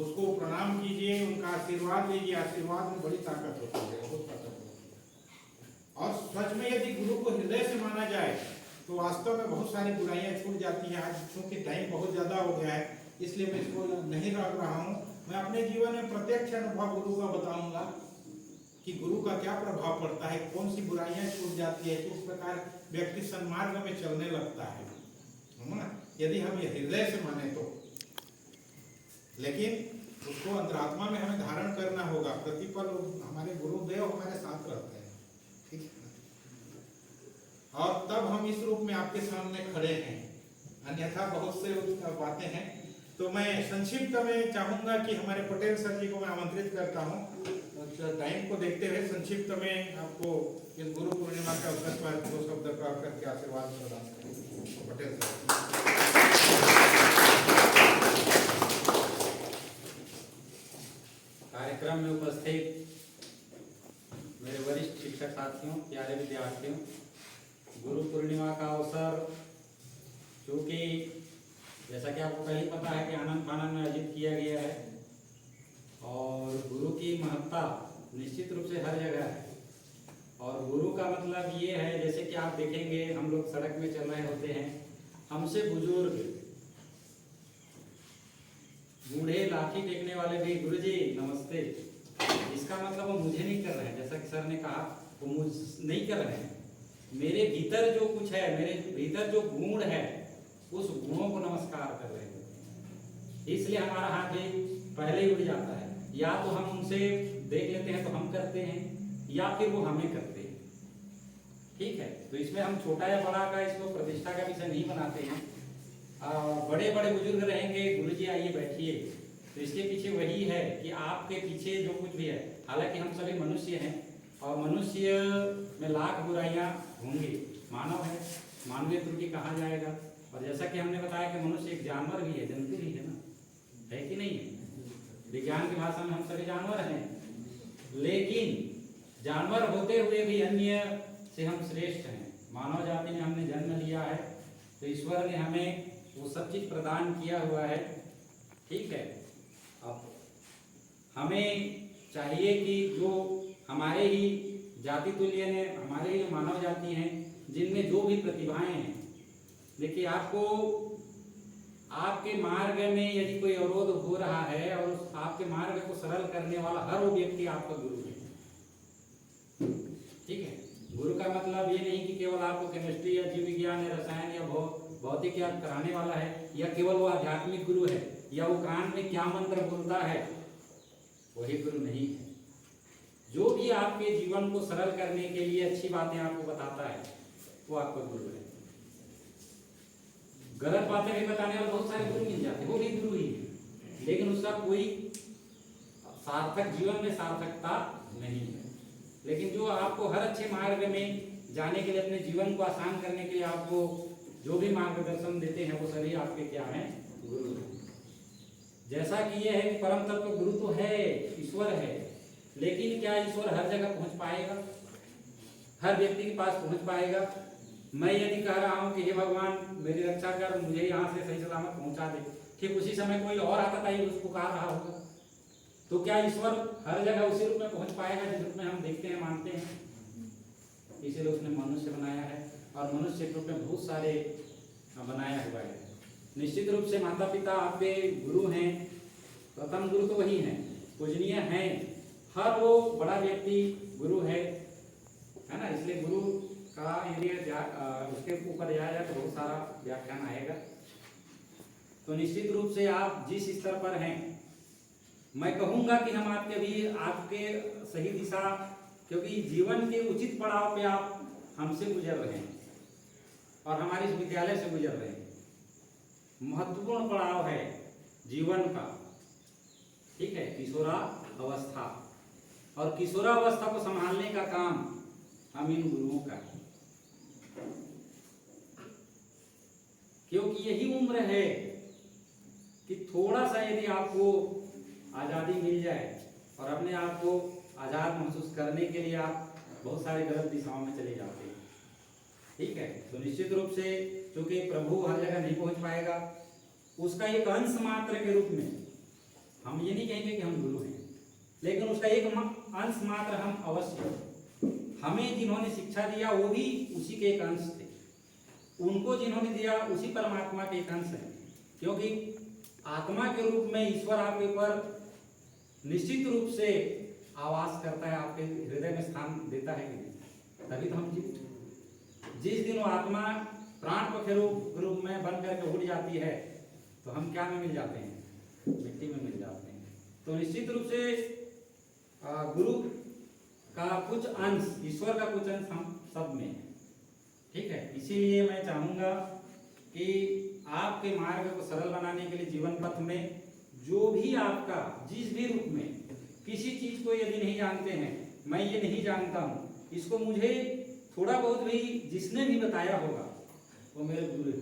उसको प्रणाम कीजिए, उनका आशीर्वाद लीजिए। आशीर्वाद में बड़ी ताकत होती है, बहुत ताकत होती है। और सच में यदि गुरु को हृदय से माना जाए तो वास्तव में बहुत सारी बुराइयां छूट जाती हैं। आज चूंकि टाइम बहुत ज़्यादा हो गया है, इसलिए मैं इसको नहीं रख रहा हूँ। मैं अपने जीवन में प्रत्यक्ष अनुभव गुरु का बताऊंगा कि गुरु का क्या प्रभाव पड़ता है, कौन सी बुराइयां छूट जाती है, किस प्रकार व्यक्ति सन्मार्ग में चलने लगता है ना, यदि हम ये हृदय से माने तो। लेकिन उसको अंतरात्मा में हमें धारण करना होगा। प्रतिपल हमारे गुरुदेव हमारे साथ रहते हैं, ठीक है ना? और तब हम इस रूप में आपके सामने खड़े हैं, अन्यथा बहुत से बातें हैं। तो मैं संक्षिप्त में चाहूंगा कि हमारे पटेल सर जी को मैं आमंत्रित करता हूँ, टाइम को देखते हुए संक्षिप्त में आपको इस गुरु पूर्णिमा के अवसर पर 2 शब्द प्राप्त करके आशीर्वाद प्रदान करें। पटेल सर। कार्यक्रम में उपस्थित मेरे वरिष्ठ शिक्षक साथियों, प्यारे विद्यार्थियों, गुरु पूर्णिमा का अवसर चूँकि जैसा कि आपको पहले पता है कि आनंद फानंद में आयोजित किया गया है और गुरु की महत्ता निश्चित रूप से हर जगह है। और गुरु का मतलब ये है, जैसे कि आप देखेंगे हम लोग सड़क में चल रहे होते हैं, हमसे बुजुर्ग बूढ़े लाठी टेकने वाले भी गुरुजी नमस्ते, इसका मतलब वो मुझे नहीं कर रहे हैं, जैसा कि सर ने कहा वो मुझ नहीं कर रहे हैं। मेरे भीतर जो कुछ है, मेरे भीतर जो गुण है, उस गुणों को नमस्कार कर रहे हैं। इसलिए हमारा हाथ भी पहले ही उड़ जाता है। या तो हम उनसे देख लेते हैं तो हम करते हैं, या फिर वो हमें करते हैं। ठीक है, तो इसमें हम छोटा या बड़ा का इसको प्रतिष्ठा का विषय नहीं बनाते हैं। बड़े बड़े बुजुर्ग रहेंगे, गुरुजी आइए बैठिए, तो इसके पीछे वही है कि आपके पीछे जो कुछ भी है, हालांकि हम सभी मनुष्य हैं और मनुष्य में लाख बुराइयां होंगी, मानव है, मानवीय त्रुटि कहा जाएगा। और जैसा कि हमने बताया कि मनुष्य एक जानवर भी है, जंतु भी है ना, है कि नहीं है? विज्ञान की भाषा में हम सभी जानवर हैं, लेकिन जानवर होते हुए भी अन्य से हम श्रेष्ठ हैं। मानव जाति में हमने जन्म लिया है तो ईश्वर ने हमें वो सब चीज प्रदान किया हुआ है। ठीक है, अब हमें चाहिए कि जो हमारे ही जाति तुल्य ने, हमारे ही मानव जाति हैं, जिनमें जो भी प्रतिभाएं हैं, देखिए आपको आपके मार्ग में यदि कोई अवरोध हो रहा है और उस आपके मार्ग को सरल करने वाला हर वो व्यक्ति आपका गुरु है। ठीक है, गुरु का मतलब ये नहीं कि केवल आपको केमिस्ट्री या जीव विज्ञान या रसायन या भौतिक याद कराने वाला है, या केवल वो आध्यात्मिक गुरु है, या वो कान में क्या मंत्र बोलता है, वही गुरु नहीं है। जो भी आपके जीवन को सरल करने के लिए अच्छी बातें आपको बताता है, वो आपका गुरु है। गलत बातें भी बताने वाले बहुत सारे गुरु मिल जाते हैं, वो भी गुरु ही है, लेकिन उसका कोई सार्थक जीवन में सार्थकता नहीं है। लेकिन जो आपको हर अच्छे मार्ग में जाने के लिए, अपने जीवन को आसान करने के लिए आपको जो भी मार्गदर्शन देते हैं, वो सभी आपके क्या हैं? गुरु हैं। जैसा कि ये है कि परम तत्व गुरु तो है, ईश्वर है, लेकिन क्या ईश्वर हर जगह पहुंच पाएगा? हर व्यक्ति के पास पहुंच पाएगा? मैं यदि कह रहा हूं कि हे भगवान मेरी रक्षा कर, मुझे यहाँ से सही सलामत पहुंचा दे, ठीक उसी समय कोई और आता था उसको पुकार रहा होगा, तो क्या ईश्वर हर जगह उसी रूप में पहुंच पाएगा जिस रूप में हम देखते हैं, मानते हैं? इसीलिए उसने मनुष्य बनाया है, और मनुष्य के रूप में बहुत सारे बनाया हुआ है। निश्चित रूप से माता पिता आपके गुरु हैं, प्रथम गुरु तो वही हैं, पूजनीय हैं, हर वो बड़ा व्यक्ति गुरु है ना। इसलिए गुरु का यदि उसके ऊपर जाया जाए तो बहुत सारा व्याख्यान आएगा। तो निश्चित रूप से आप जिस स्तर पर हैं, मैं कहूँगा कि हम आपके सही दिशा, क्योंकि जीवन के उचित पड़ाव पे आप हमसे गुजर रहे हैं और हमारे इस विद्यालय से गुजर रहे हैं। महत्वपूर्ण पड़ाव है जीवन का, ठीक है, किशोरावस्था, और किशोरावस्था को संभालने का काम हम इन गुरुओं का है, क्योंकि यही उम्र है कि थोड़ा सा यदि आपको आज़ादी मिल जाए और अपने आप को आज़ाद महसूस करने के लिए आप बहुत सारे गलत दिशाओं में चले जाते हैं। ठीक है, तो निश्चित रूप से क्योंकि प्रभु हर जगह नहीं पहुंच पाएगा, उसका एक अंश मात्र के रूप में हम ये नहीं कहेंगे कि हम गुरु हैं, लेकिन उसका एक अंश मात्र हम अवश्य, हमें जिन्होंने शिक्षा दिया वो भी उसी के एक अंश थे, उनको जिन्होंने दिया उसी परमात्मा के एक अंश है। क्योंकि आत्मा के रूप में ईश्वर आपके ऊपर निश्चित रूप से आवास करता है, आपके हृदय में स्थान देता है कि नहीं, तभी तो हम जिस दिन वो आत्मा प्राण के रूप में बन करके उड़ जाती है तो हम क्या में मिल जाते हैं, मिट्टी में मिल जाते हैं। तो निश्चित रूप से गुरु का कुछ अंश, ईश्वर का कुछ अंश हम सब में है, ठीक है। इसीलिए मैं चाहूँगा कि आपके मार्ग को सरल बनाने के लिए जीवन पथ में जो भी आपका जिस भी रूप में किसी चीज को यदि नहीं जानते हैं, मैं ये नहीं जानता हूँ, इसको मुझे थोड़ा बहुत भी जिसने भी बताया होगा वो मेरे गुरु है,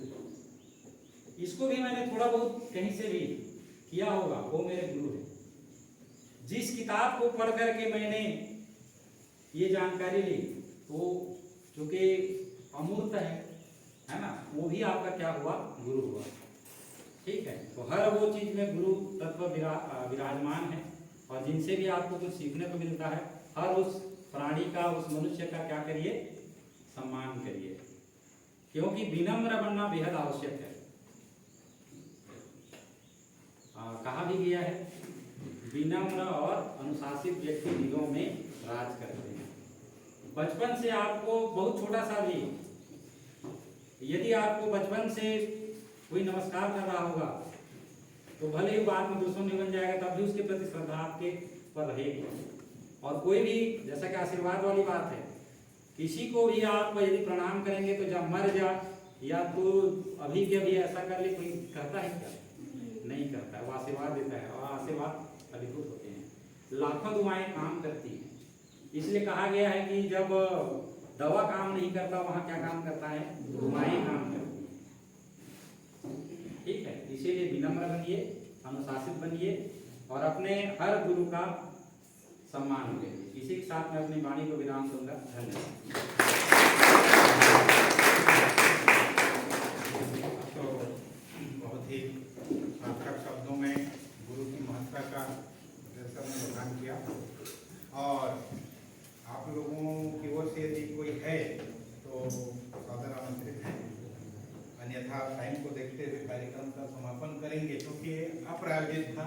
इसको भी मैंने थोड़ा बहुत कहीं से भी किया होगा वो मेरे गुरु है। जिस किताब को पढ़ करके मैंने ये जानकारी ली वो चूंकि अमूर्त है ना, वो भी आपका क्या हुआ, गुरु हुआ, ठीक है। तो हर वो चीज में गुरु तत्व विराजमान है, और जिनसे भी आपको कुछ सीखने को मिलता है, हर उस प्राणी का, उस मनुष्य का क्या करिए, सम्मान करिए, क्योंकि विनम्र बनना बेहद आवश्यक है। कहा भी गया है, विनम्र और अनुशासित व्यक्ति दिलों में राज करते हैं। बचपन से आपको बहुत छोटा सा भी, यदि आपको बचपन से कोई नमस्कार कर रहा होगा तो भले ही बाद में दुश्मन बन जाएगा, तब भी उसके प्रति श्रद्धा आपके पर रहेगी। और कोई भी, जैसा कि आशीर्वाद वाली बात है, किसी को भी आप यदि प्रणाम करेंगे तो जब मर जा या तो अभी के अभी ऐसा कर ले, कोई कहता है क्या? नहीं करता है, वो आशीर्वाद देता है, और आशीर्वाद अधिकृत होते हैं। लाखों दुआएं काम करती हैं, इसलिए कहा गया है कि जब दवा काम नहीं करता वहां क्या काम करता है, दुआएं काम करती हैं, ठीक है। इसीलिए विनम्र बनिए, अनुशासित बनिए और अपने हर गुरु का सम्मान करिए। इसी के साथ मैं अपनी वाणी को विराम दूंगा। धन्यवाद। तो बहुत ही सार्थक शब्दों में गुरु की महत्ता का दर्शन में बखान किया, और आप लोगों की ओर से यदि कोई है तो सादर आमंत्रित है, अन्यथा टाइम को देखते हुए कार्यक्रम का समापन करेंगे, क्योंकि अप्रायोजित था।